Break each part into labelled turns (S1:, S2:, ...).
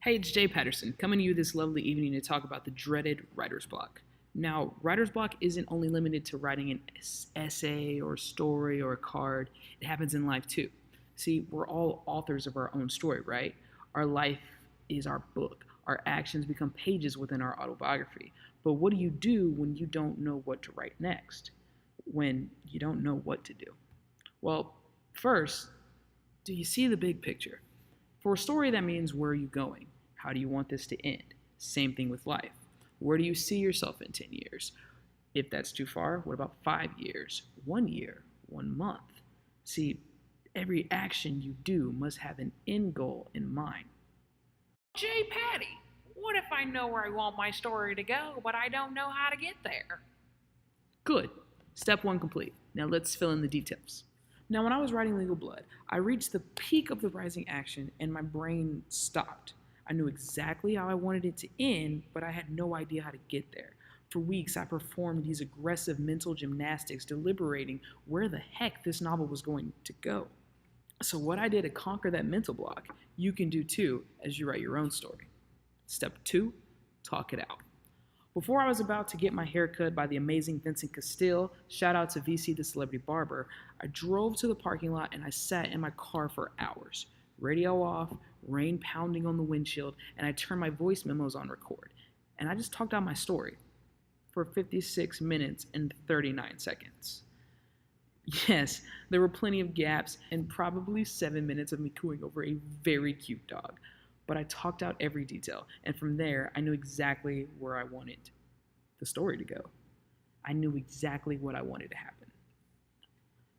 S1: Hey, it's Jay Patterson, coming to you this lovely evening to talk about the dreaded writer's block. Now, writer's block isn't only limited to writing an essay or story or a card, it happens in life too. See, we're all authors of our own story, right? Our life is our book. Our actions become pages within our autobiography. But what do you do when you don't know what to write next? When you don't know what to do? Well, first, do you see the big picture? For a story, that means where are you going? How do you want this to end? Same thing with life. Where do you see yourself in 10 years? If that's too far, what about 5 years, 1 year, 1 month? See, every action you do must have an end goal in mind.
S2: Jay Patty, what if I know where I want my story to go, but I don't know how to get there?
S1: Good. Step one complete. Now let's fill in the details. Now, when I was writing Legal Blood, I reached the peak of the rising action and my brain stopped. I knew exactly how I wanted it to end, but I had no idea how to get there. For weeks, I performed these aggressive mental gymnastics, deliberating where the heck this novel was going to go. So, what I did to conquer that mental block, you can do too as you write your own story. Step two, talk it out. Before I was about to get my hair cut by the amazing Vincent Castile, shout out to VC the Celebrity Barber, I drove to the parking lot and I sat in my car for hours. Radio off, rain pounding on the windshield, and I turned my voice memos on record. And I just talked out my story for 56 minutes and 39 seconds. Yes, there were plenty of gaps and probably 7 minutes of me cooing over a very cute dog. But I talked out every detail, and from there, I knew exactly where I wanted the story to go. I knew exactly what I wanted to happen.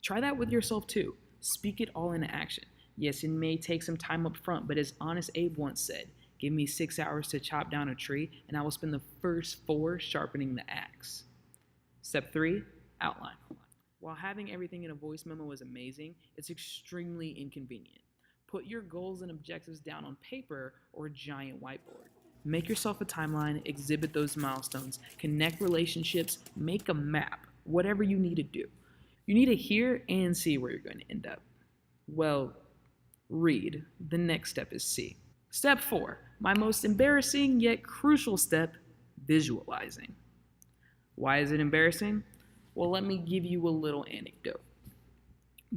S1: Try that with yourself too. Speak it all into action. Yes, it may take some time up front, but as Honest Abe once said, give me 6 hours to chop down a tree, and I will spend the first 4 sharpening the axe. Step 3, outline. While having everything in a voice memo is amazing, it's extremely inconvenient. Put your goals and objectives down on paper or a giant whiteboard. Make yourself a timeline, exhibit those milestones, connect relationships, make a map, whatever you need to do. You need to hear and see where you're going to end up. Well, read. The next step is C. Step 4, my most embarrassing yet crucial step, visualizing. Why is it embarrassing? Well, let me give you a little anecdote.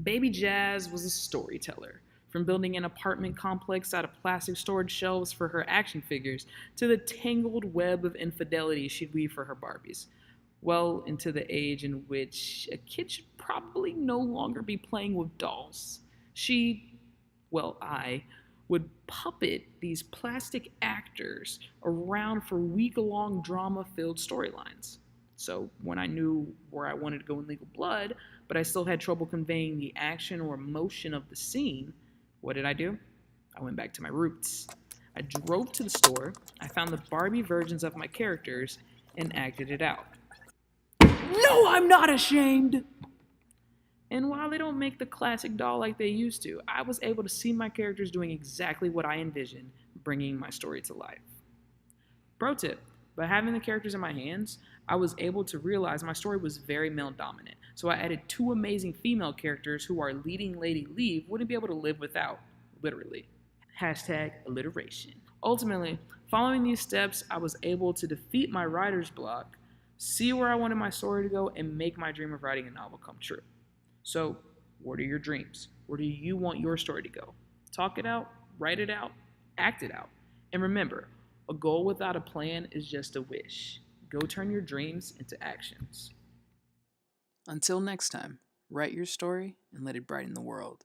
S1: Baby Jazz was a storyteller. From building an apartment complex out of plastic storage shelves for her action figures to the tangled web of infidelity she'd weave for her Barbies. Well into the age in which a kid should probably no longer be playing with dolls. I, would puppet these plastic actors around for week-long drama-filled storylines. So when I knew where I wanted to go in Legal Blood, but I still had trouble conveying the action or emotion of the scene, what did I do? I went back to my roots. I drove to the store, I found the Barbie versions of my characters, and acted it out. No, I'm not ashamed! And while they don't make the classic doll like they used to, I was able to see my characters doing exactly what I envisioned, bringing my story to life. Pro tip, by having the characters in my hands, I was able to realize my story was very male dominant, so I added 2 amazing female characters who our leading lady Leave wouldn't be able to live without, literally. Hashtag alliteration. Ultimately, following these steps, I was able to defeat my writer's block, see where I wanted my story to go, and make my dream of writing a novel come true. So, what are your dreams? Where do you want your story to go? Talk it out, write it out, act it out. And remember, a goal without a plan is just a wish. Go turn your dreams into actions. Until next time, write your story and let it brighten the world.